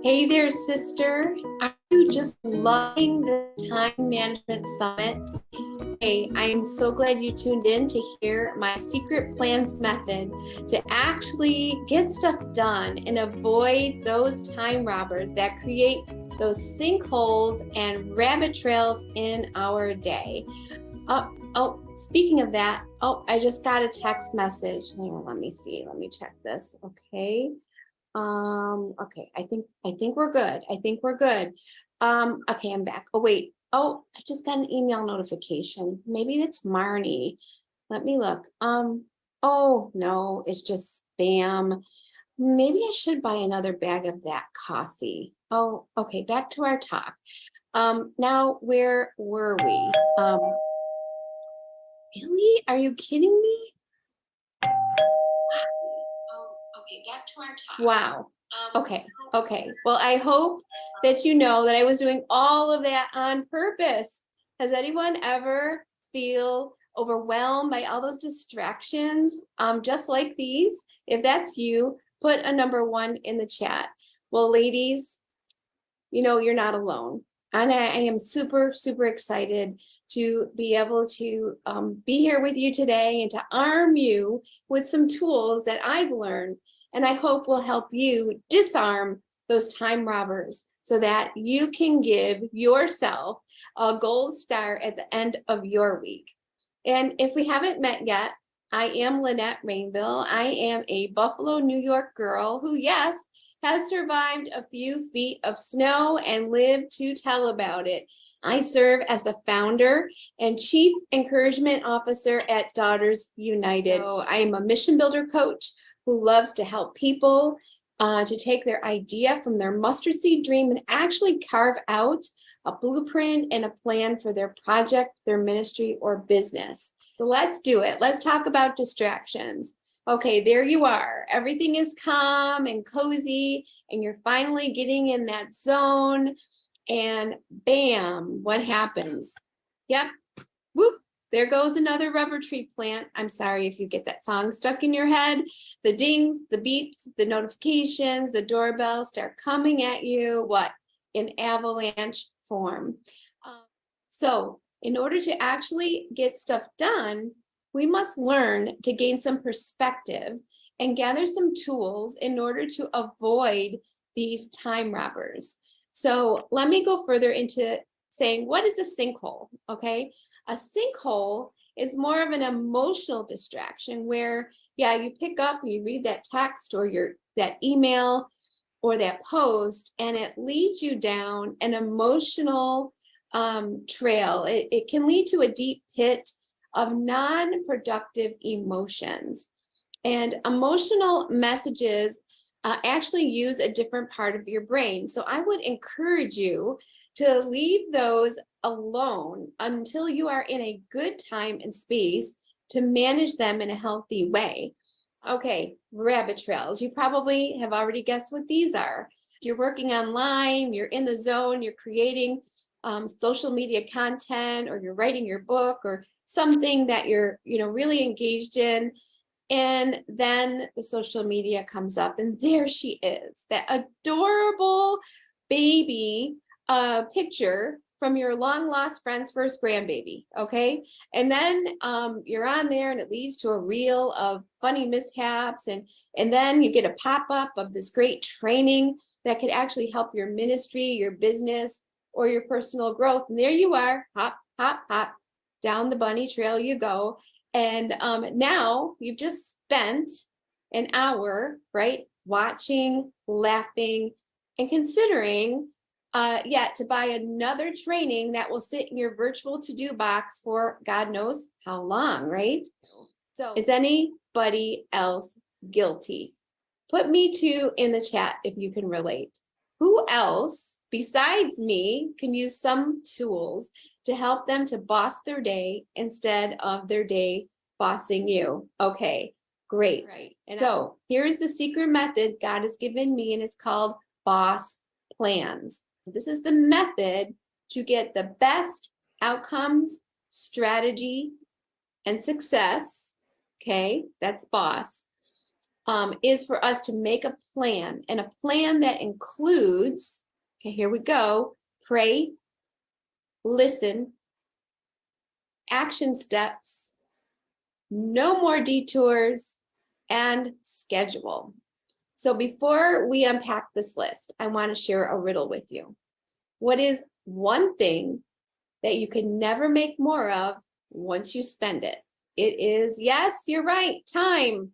Hey there, sister. Are you just loving the Time Management Summit? Hey, I am so glad you tuned in to hear my secret plans method to actually get stuff done and avoid those time robbers that create those sinkholes and rabbit trails in our day. Speaking of that, I just got a text message. Let me see. Let me check this. Okay. Okay, I think we're good. I think we're good. Okay, I'm back. Oh, wait. Oh, I just got an email notification. Maybe it's Marnie. Let me look. Oh no, it's just spam. Maybe I should buy another bag of that coffee. Oh, okay, back to our talk. Now where were we? Really? Are you kidding me? Oh, okay, back to our talk. Wow. Okay. Well, I hope that you know that I was doing all of that on purpose. Has anyone ever feel overwhelmed by all those distractions, just like these? If that's you, put a number 1 in the chat. Well, ladies, you're not alone. And I am super, super excited to be able to be here with you today and to arm you with some tools that I've learned and I hope will help you disarm those time robbers so that you can give yourself a gold star at the end of your week. And if we haven't met yet, I am Lynette Rainville. I am a Buffalo, New York girl who, yes, has survived a few feet of snow and lived to tell about it. I serve as the founder and chief encouragement officer at Daughters United. So I am a mission builder coach who loves to help people to take their idea from their mustard seed dream and actually carve out a blueprint and a plan for their project, their ministry, or business. So let's do it. Let's talk about distractions. Okay, there you are. Everything is calm and cozy, and you're finally getting in that zone. And bam, what happens? Yep, whoop, there goes another rubber tree plant. I'm sorry if you get that song stuck in your head. The dings, the beeps, the notifications, the doorbell start coming at you, what? In avalanche form. So in order to actually get stuff done, we must learn to gain some perspective and gather some tools in order to avoid these time robbers. So let me go further into saying, what is a sinkhole? Okay, a sinkhole is more of an emotional distraction where, yeah, you pick up and you read that text or that email or that post, and it leads you down an emotional trail. It can lead to a deep pit of non-productive emotions. And emotional messages actually use a different part of your brain. So I would encourage you to leave those alone until you are in a good time and space to manage them in a healthy way. Okay, rabbit trails. You probably have already guessed what these are. You're working online, you're in the zone, you're creating social media content, or you're writing your book or something that you're really engaged in, and then the social media comes up and there she is, that adorable baby picture from your long lost friend's first grandbaby. Okay, and then you're on there and it leads to a reel of funny mishaps, and then you get a pop-up of this great training that could actually help your ministry, your business, or your personal growth. And there you are, hop, hop, hop, down the bunny trail you go. And now you've just spent an hour, right, watching, laughing, and considering to buy another training that will sit in your virtual to-do box for God knows how long, right? So is anybody else guilty? Put me too in the chat if you can relate. Who else besides me can use some tools to help them to boss their day instead of their day bossing you? Okay, great. Right. So here's the secret method God has given me, and it's called B.O.S.S plans. This is the method to get the best outcomes, strategy, and success. Okay, that's B.O.S.S is for us to make a plan, and a plan that includes, okay, here we go, pray, listen, action steps, no more detours, and schedule. So before we unpack this list, I want to share a riddle with you. What is one thing that you can never make more of once you spend it? It is, yes, you're right, time.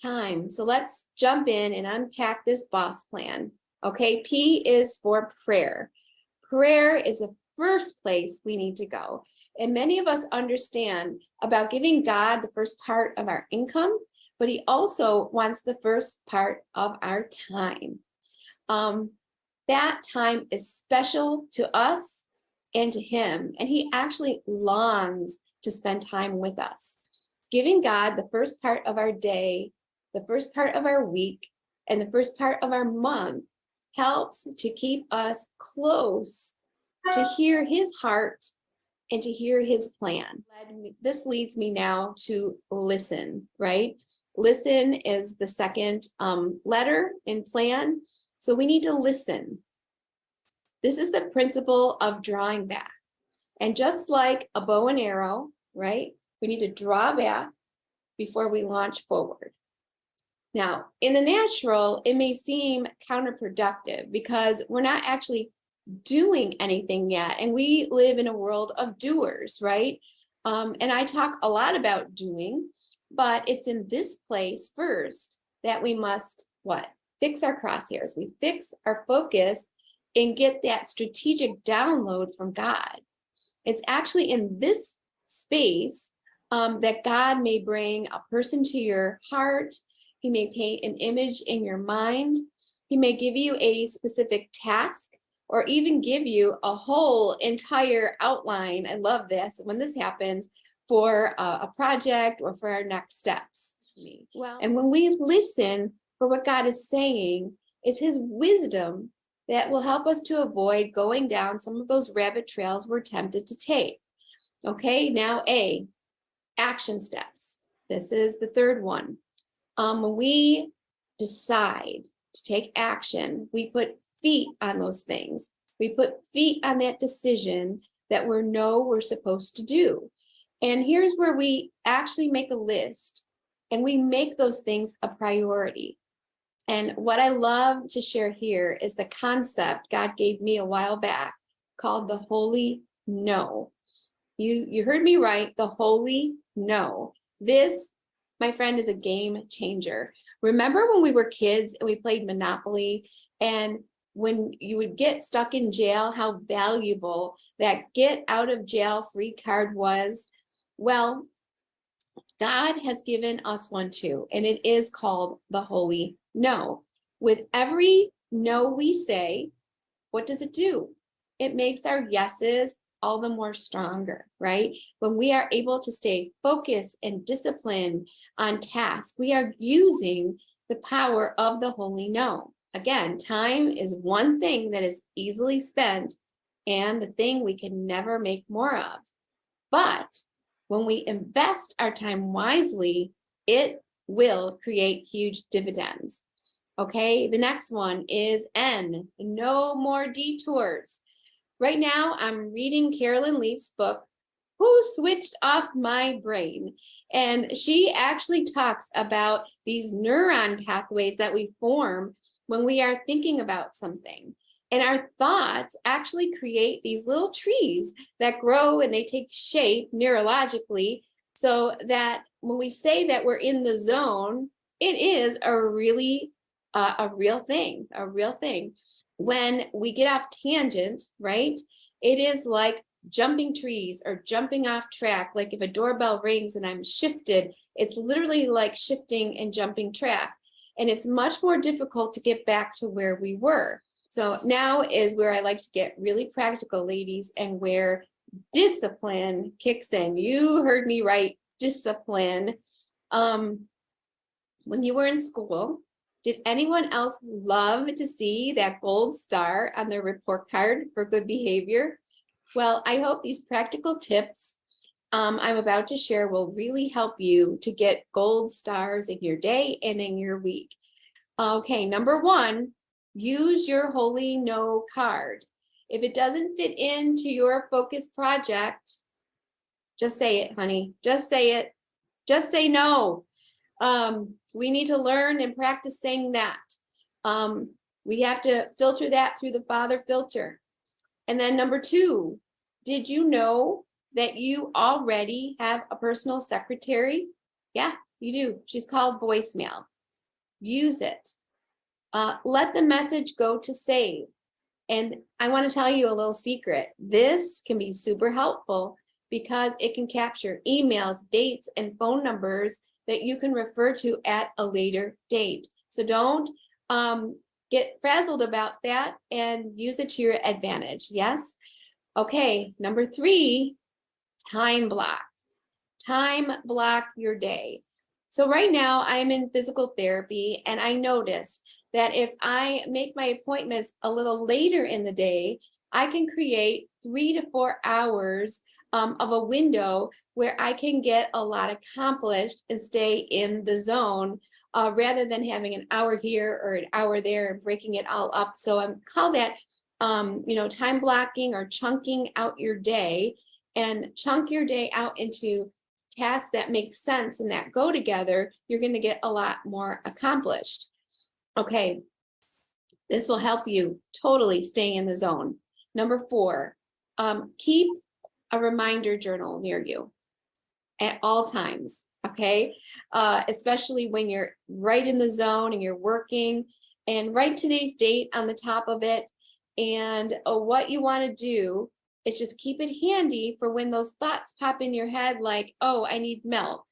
Time. So let's jump in and unpack this B.O.S.S plan. Okay, P is for prayer. Prayer is the first place we need to go. And many of us understand about giving God the first part of our income, but he also wants the first part of our time. That time is special to us and to him, and he actually longs to spend time with us. Giving God the first part of our day, the first part of our week, and the first part of our month helps to keep us close to hear his heart and to hear his plan. This leads me now to listen, right? Listen is the second letter in plan. So we need to listen. This is the principle of drawing back. And just like a bow and arrow, right? We need to draw back before we launch forward. Now, in the natural, it may seem counterproductive because we're not actually doing anything yet. And we live in a world of doers, right? And I talk a lot about doing, but it's in this place first that we must what? Fix our crosshairs. We fix our focus and get that strategic download from God. It's actually in this space that God may bring a person to your heart. He may paint an image in your mind. He may give you a specific task or even give you a whole entire outline. I love this when this happens for a project or for our next steps. Well, and when we listen for what God is saying, it's his wisdom that will help us to avoid going down some of those rabbit trails we're tempted to take. Okay, now A, action steps. This is the third one. When we decide to take action, we put feet on those things. We put feet on that decision that we know we're supposed to do. And here's where we actually make a list and we make those things a priority. And what I love to share here is the concept God gave me a while back called the holy no. You heard me right, the holy no. This, my friend, is a game changer. Remember when we were kids and we played Monopoly, and when you would get stuck in jail, how valuable that get out of jail free card was? Well, God has given us one too, and it is called the holy no. With every no we say, what does it do? It makes our yeses all the more stronger, right? When we are able to stay focused and disciplined on task, we are using the power of the holy no. Again, time is one thing that is easily spent and the thing we can never make more of. But when we invest our time wisely, it will create huge dividends. Okay, the next one is N, no more detours. Right now, I'm reading Carolyn Leaf's book, Who Switched Off My Brain? And she actually talks about these neuron pathways that we form when we are thinking about something. And our thoughts actually create these little trees that grow and they take shape neurologically so that when we say that we're in the zone, it is a real thing. When we get off tangent, right, it is like jumping trees or jumping off track. Like if a doorbell rings and I'm shifted, it's literally like shifting and jumping track. And it's much more difficult to get back to where we were. So now is where I like to get really practical, ladies, and where discipline kicks in. You heard me right, discipline. When you were in school, did anyone else love to see that gold star on their report card for good behavior? Well, I hope these practical tips I'm about to share will really help you to get gold stars in your day and in your week. Okay, number 1, use your Holy No card. If it doesn't fit into your focus project, just say it, honey. Just say it. Just say no. We need to learn and practice saying that. We have to filter that through the Father filter. And then number 2, did you know that you already have a personal secretary? Yeah, you do. She's called voicemail. Use it. Let the message go to save. And I want to tell you a little secret. This can be super helpful because it can capture emails, dates, and phone numbers that you can refer to at a later date. So don't get frazzled about that and use it to your advantage. Yes? Okay, number 3, time block. Time block your day. So right now I'm in physical therapy, and I noticed that if I make my appointments a little later in the day, I can create 3 to 4 hours of a window where I can get a lot accomplished and stay in the zone rather than having an hour here or an hour there and breaking it all up. So I call that, time blocking or chunking out your day, and chunk your day out into tasks that make sense and that go together. You're going to get a lot more accomplished. Okay, this will help you totally stay in the zone. Number 4, keep a reminder journal near you at all times, okay? Especially when you're right in the zone and you're working, and write today's date on the top of it. And what you want to do is just keep it handy for when those thoughts pop in your head, like, oh, I need milk.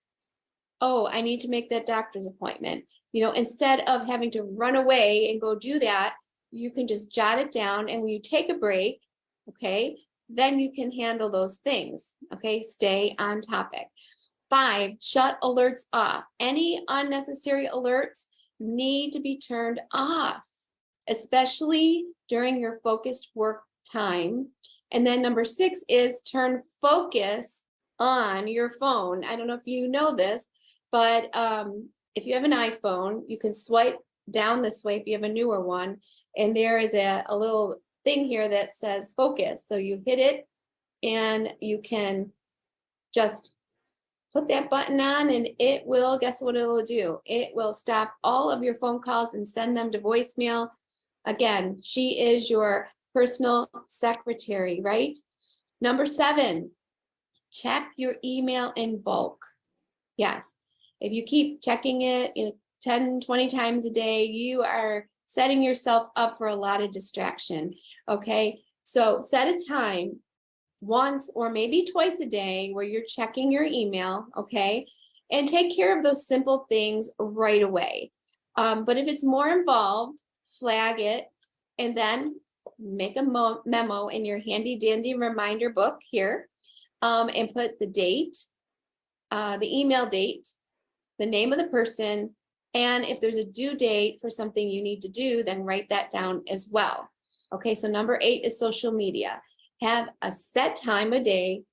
Oh, I need to make that doctor's appointment. Instead of having to run away and go do that, you can just jot it down. And when you take a break, okay, then you can handle those things. Okay, stay on topic. 5, shut alerts off. Any unnecessary alerts need to be turned off, especially during your focused work time. And then number 6 is turn focus on your phone. I don't know if you know this, but if you have an iPhone, you can swipe down this way if you have a newer one, and there is a little thing here that says focus. So you hit it and you can just put that button on, and it will, guess what it'll do? It will stop all of your phone calls and send them to voicemail. Again, she is your personal secretary, right? Number 7, check your email in bulk. Yes. If you keep checking it 10, 20 times a day, you are setting yourself up for a lot of distraction. Okay. So set a time once or maybe twice a day where you're checking your email. Okay. And take care of those simple things right away. But if it's more involved, flag it and then make a memo in your handy dandy reminder book here and put the date, the email date, the name of the person, and if there's a due date for something you need to do, then write that down as well. Okay, so number 8 is social media. Have a set time a day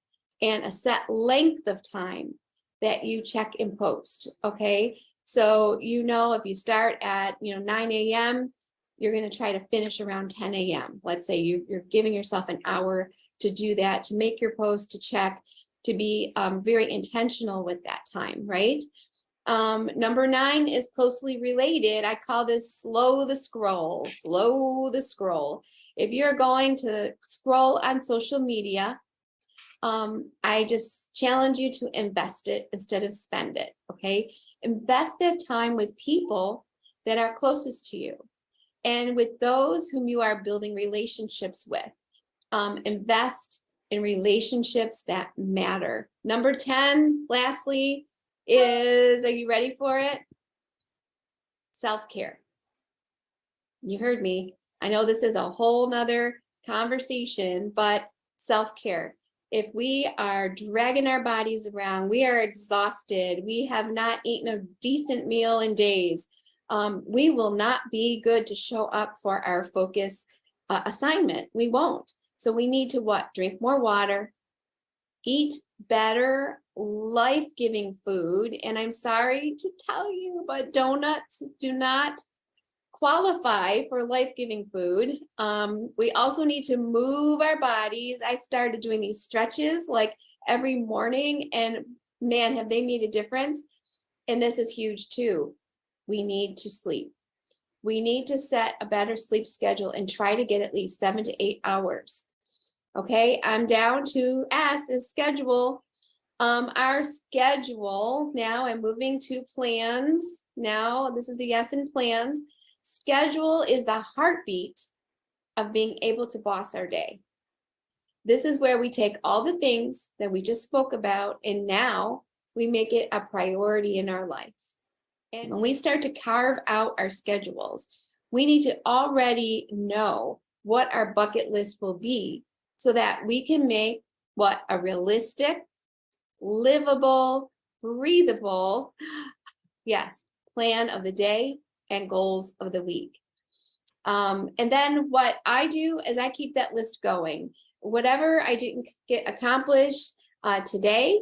and a set length of time that you check and post. Okay, so if you start at 9 a.m., you're going to try to finish around 10 a.m. Let's say you're giving yourself an hour to do that, to make your post, to check, to be very intentional with that time, right? Number 9 is closely related. I call this slow the scroll. If you're going to scroll on social media, I just challenge you to invest it instead of spend it. Okay. Invest that time with people that are closest to you and with those whom you are building relationships with. Invest in relationships that matter. Number 10, lastly, are you ready for it? Self-care. You heard me. I know this is a whole nother conversation, but self-care. If we are dragging our bodies around, we are exhausted, we have not eaten a decent meal in days, we will not be good to show up for our focus assignment. We won't. So we need to what? Drink more water, eat better, life-giving food. And I'm sorry to tell you, but donuts do not qualify for life-giving food. We also need to move our bodies. I started doing these stretches like every morning, and man, have they made a difference. And this is huge too. We need to sleep. We need to set a better sleep schedule and try to get at least 7 to 8 hours. Okay, I'm down to S is schedule. Our schedule, now I'm moving to plans. Now this is the S in plans. Schedule is the heartbeat of being able to boss our day. This is where we take all the things that we just spoke about, and now we make it a priority in our life. And when we start to carve out our schedules, we need to already know what our bucket list will be so that we can make what a realistic, livable, breathable, yes, plan of the day and goals of the week. And then what I do is I keep that list going. Whatever I didn't get accomplished today,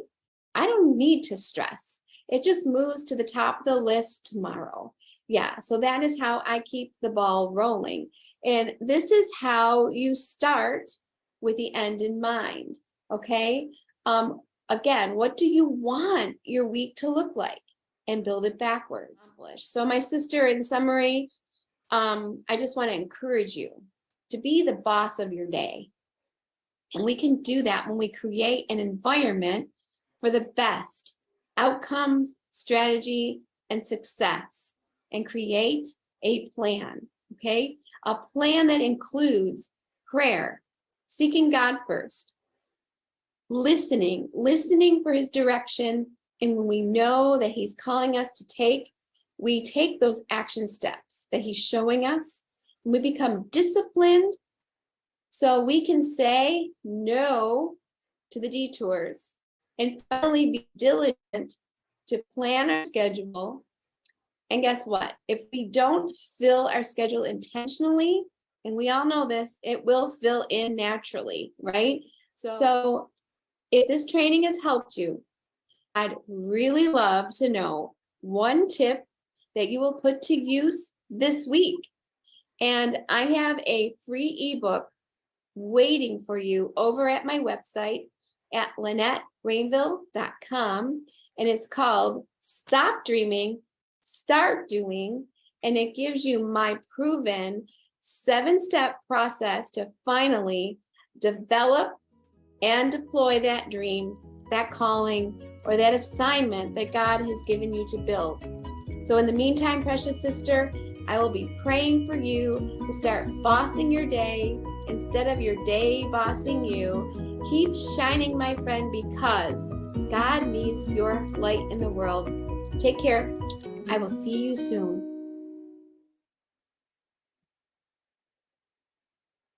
I don't need to stress. It just moves to the top of the list tomorrow. Yeah, so that is how I keep the ball rolling. And this is how you start with the end in mind, okay? Again, what do you want your week to look like? And build it backwards. So my sister, in summary, I just want to encourage you to be the boss of your day. And we can do that when we create an environment for the best outcomes, strategy, and success, and create a plan, okay? A plan that includes prayer, seeking God first, listening for his direction. And when we know that he's calling us to take, we take those action steps that he's showing us, and we become disciplined so we can say no to the detours, and finally be diligent to plan our schedule. And guess what? If we don't fill our schedule intentionally, and we all know this, it will fill in naturally, right? So if this training has helped you, I'd really love to know one tip that you will put to use this week. And I have a free ebook waiting for you over at my website at LynetteRainville.com. And it's called Stop Dreaming, Start Doing. And it gives you my proven 7-step process to finally develop and deploy that dream, that calling, or that assignment that God has given you to build. So in the meantime, precious sister, I will be praying for you to start bossing your day instead of your day bossing you. Keep shining, my friend, because God needs your light in the world. Take care. I will see you soon.